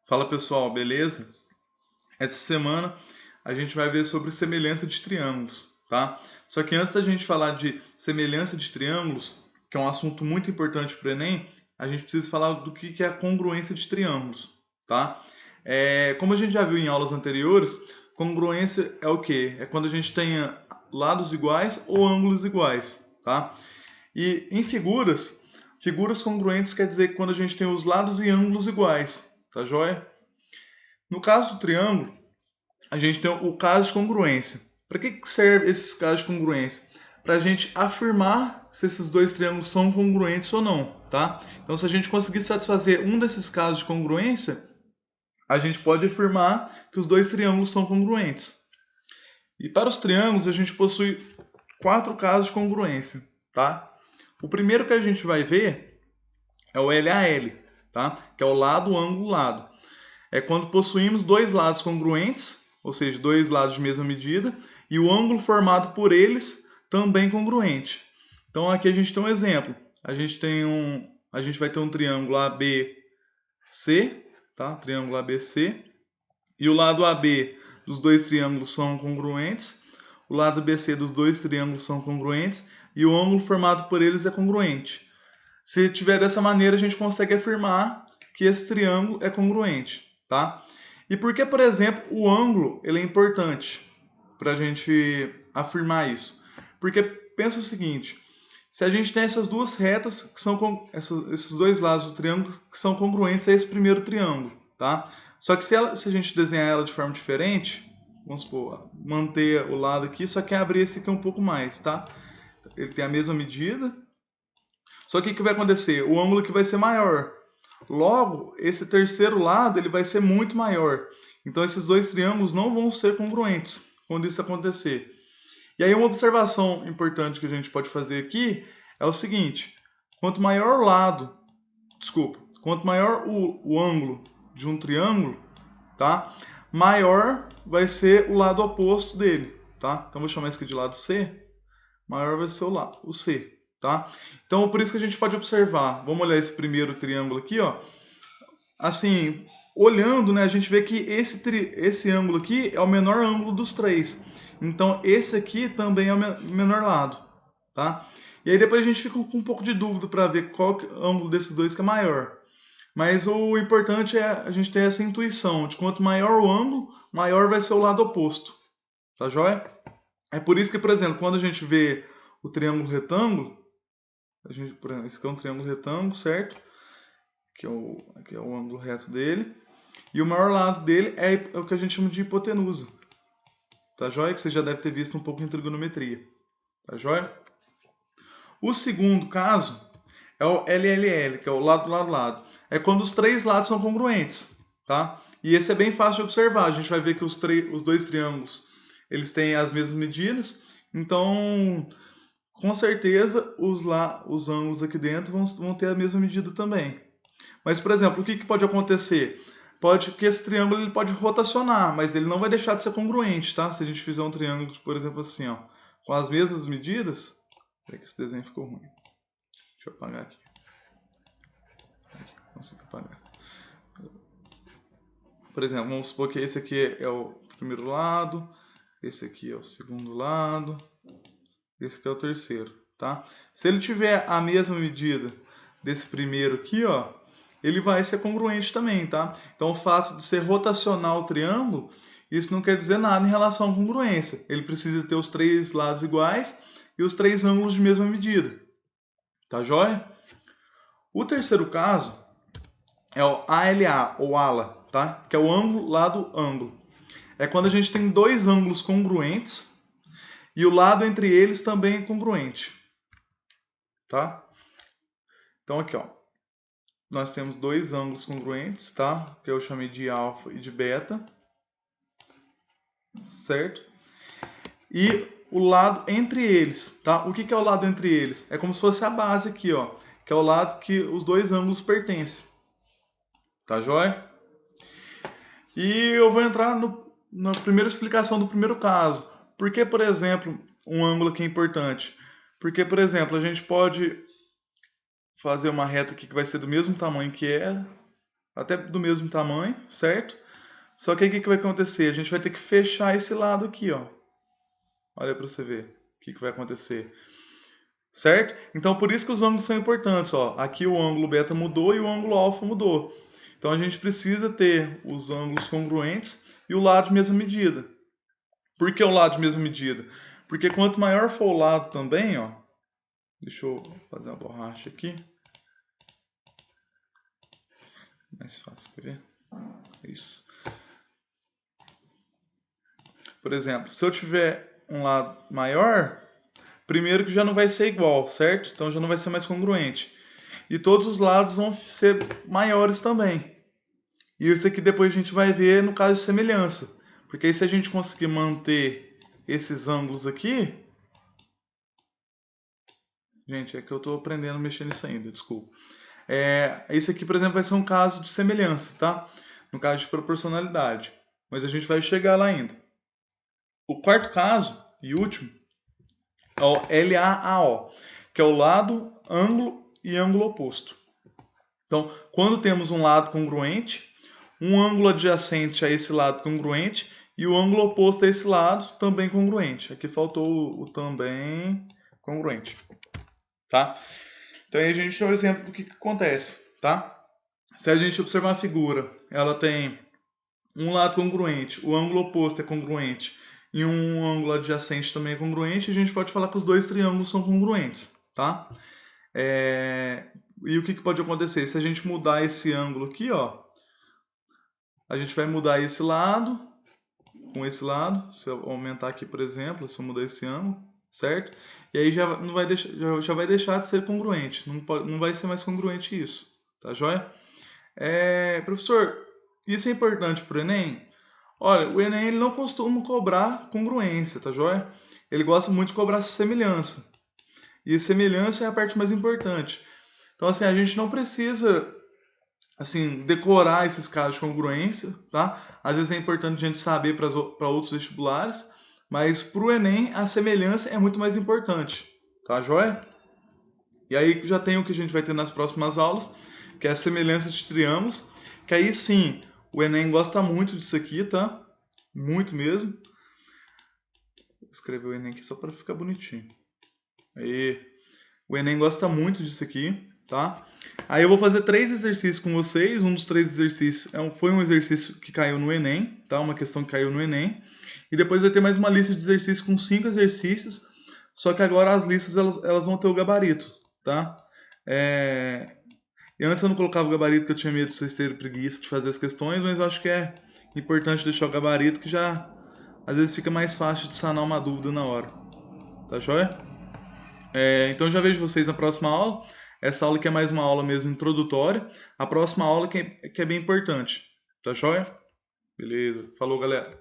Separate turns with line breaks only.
Fala pessoal, beleza? Essa semana a gente vai ver sobre semelhança de triângulos, tá? Só que antes da gente falar de semelhança de triângulos, que é um assunto muito importante para o Enem, a gente precisa falar do que é a congruência de triângulos, tá? Como a gente já viu em aulas anteriores, congruência é o quê? É quando a gente tenha lados iguais ou ângulos iguais, tá? E em figuras congruentes quer dizer que quando a gente tem os lados e ângulos iguais, tá joia? No caso do triângulo, a gente tem o caso de congruência. Para que serve esses casos de congruência? Para a gente afirmar se esses dois triângulos são congruentes ou não, tá? Então, se a gente conseguir satisfazer um desses casos de congruência, a gente pode afirmar que os dois triângulos são congruentes. E para os triângulos, a gente possui quatro casos de congruência, tá? O primeiro que a gente vai ver é o LAL, tá? Que é o lado, ângulo, lado. É quando possuímos dois lados congruentes, ou seja, dois lados de mesma medida, e o ângulo formado por eles também congruente. Então aqui a gente tem um exemplo. A gente vai ter um triângulo ABC, tá? Triângulo ABC, e o lado AB dos dois triângulos são congruentes, o lado BC dos dois triângulos são congruentes e o ângulo formado por eles é congruente. Se tiver dessa maneira, a gente consegue afirmar que esse triângulo é congruente, tá? E por que, por exemplo, o ângulo ele é importante para a gente afirmar isso? Porque pensa o seguinte: se a gente tem essas duas retas que são esses dois lados do triângulo que são congruentes a esse primeiro triângulo, tá? Só que se a gente desenhar ela de forma diferente, vamos supor, manter o lado aqui, só que abrir esse aqui um pouco mais, tá? Ele tem a mesma medida, só que o que vai acontecer? O ângulo aqui vai ser maior. Logo, esse terceiro lado ele vai ser muito maior. Então, esses dois triângulos não vão ser congruentes quando isso acontecer. E aí, uma observação importante que a gente pode fazer aqui é o seguinte: quanto maior o ângulo de um triângulo, tá? Maior vai ser o lado oposto dele, tá? Então, vou chamar isso aqui de lado C. Maior vai ser o C, tá? Então, por isso que a gente pode observar. Vamos olhar esse primeiro triângulo aqui, ó. Assim, olhando, né, a gente vê que esse ângulo aqui é o menor ângulo dos três. Então, esse aqui também é o menor lado, tá? E aí depois a gente fica com um pouco de dúvida para ver qual ângulo desses dois que é maior. Mas o importante é a gente ter essa intuição de quanto maior o ângulo, maior vai ser o lado oposto. Tá joia? É por isso que, por exemplo, quando a gente vê o triângulo retângulo, por exemplo, esse aqui é um triângulo retângulo, certo? Aqui é o ângulo reto dele. E o maior lado dele é o que a gente chama de hipotenusa. Tá joia? Que você já deve ter visto um pouco em trigonometria. Tá joia? O segundo caso é o LLL, que é o lado, lado, lado. É quando os três lados são congruentes, tá? E esse é bem fácil de observar. A gente vai ver que os dois triângulos eles têm as mesmas medidas. Então, com certeza, os ângulos aqui dentro vão ter a mesma medida também. Mas, por exemplo, o que pode acontecer? Pode que esse triângulo ele pode rotacionar, mas ele não vai deixar de ser congruente, tá? Se a gente fizer um triângulo, por exemplo, assim, ó, com as mesmas medidas. Peraí que esse desenho ficou ruim. Deixa eu apagar aqui. Consigo apagar. Por exemplo, vamos supor que esse aqui é o primeiro lado, esse aqui é o segundo lado, esse aqui é o terceiro, tá? Se ele tiver a mesma medida desse primeiro aqui, ó, ele vai ser congruente também, tá? Então, o fato de ser rotacional o triângulo, isso não quer dizer nada em relação à congruência. Ele precisa ter os três lados iguais e os três ângulos de mesma medida. Tá joia? O terceiro caso é o ALA, ou ALA, tá? Que é o ângulo, lado, ângulo. É quando a gente tem dois ângulos congruentes e o lado entre eles também é congruente, tá? Então, aqui, ó. Nós temos dois ângulos congruentes, tá? Que eu chamei de alfa e de beta, certo? E o lado entre eles, tá? O que é o lado entre eles? É como se fosse a base aqui, ó, que é o lado que os dois ângulos pertencem, tá joia? E eu vou entrar na primeira explicação do primeiro caso. Por que, por exemplo, um ângulo aqui é importante? Porque, por exemplo, a gente pode fazer uma reta aqui que vai ser do mesmo tamanho que é, até do mesmo tamanho, certo? Só que aí o que vai acontecer? A gente vai ter que fechar esse lado aqui, ó. Olha para você ver o que vai acontecer. Certo? Então, por isso que os ângulos são importantes. Ó. Aqui o ângulo beta mudou e o ângulo alfa mudou. Então, a gente precisa ter os ângulos congruentes e o lado de mesma medida. Por que o lado de mesma medida? Porque quanto maior for o lado também, ó, deixa eu fazer uma borracha aqui. Mais fácil, quer ver? Isso. Por exemplo, se eu tiver um lado maior, primeiro que já não vai ser igual, certo? Então já não vai ser mais congruente. E todos os lados vão ser maiores também. E isso aqui depois a gente vai ver no caso de semelhança. Porque aí se a gente conseguir manter esses ângulos aqui... Gente, é que eu estou aprendendo a mexer nisso ainda, desculpa. Esse aqui, por exemplo, vai ser um caso de semelhança, tá? No caso de proporcionalidade. Mas a gente vai chegar lá ainda. O quarto caso, e último, é o LAAO, que é o lado, ângulo e ângulo oposto. Então, quando temos um lado congruente, um ângulo adjacente a esse lado congruente e o ângulo oposto a esse lado também congruente. Aqui faltou o também congruente, tá? Então aí a gente tem um exemplo do que acontece, tá? Se a gente observar a figura, ela tem um lado congruente, o ângulo oposto é congruente e um ângulo adjacente também é congruente, a gente pode falar que os dois triângulos são congruentes, tá? E o que pode acontecer? Se a gente mudar esse ângulo aqui, ó, a gente vai mudar esse lado com esse lado. Se eu aumentar aqui, por exemplo, se eu mudar esse ângulo, certo? E aí já, não vai deixar, já vai deixar de ser congruente. Não vai ser mais congruente isso, tá joia? Professor, isso é importante para o Enem? Olha, o Enem ele não costuma cobrar congruência, tá joia? Ele gosta muito de cobrar semelhança. E semelhança é a parte mais importante. Então, assim, a gente não precisa assim, decorar esses casos de congruência, tá? Às vezes é importante a gente saber para outros vestibulares, mas para o Enem a semelhança é muito mais importante, tá joia? E aí já tem o que a gente vai ter nas próximas aulas, que é a semelhança de triângulos, que aí sim, o Enem gosta muito disso aqui, tá? Muito mesmo. Vou escrever o Enem aqui só para ficar bonitinho. Aí, o Enem gosta muito disso aqui, tá? Aí eu vou fazer 3 exercícios com vocês. Um dos 3 exercícios foi um exercício que caiu no Enem, tá? Uma questão que caiu no Enem. E depois vai ter mais uma lista de exercícios com 5 exercícios, só que agora as listas elas vão ter o gabarito, tá? E antes eu não colocava o gabarito porque eu tinha medo de vocês terem preguiça de fazer as questões, mas eu acho que é importante deixar o gabarito que já às vezes fica mais fácil de sanar uma dúvida na hora. Tá joia? Então já vejo vocês na próxima aula. Essa aula que é mais uma aula mesmo introdutória. A próxima aula que é bem importante. Tá joia? Beleza. Falou, galera.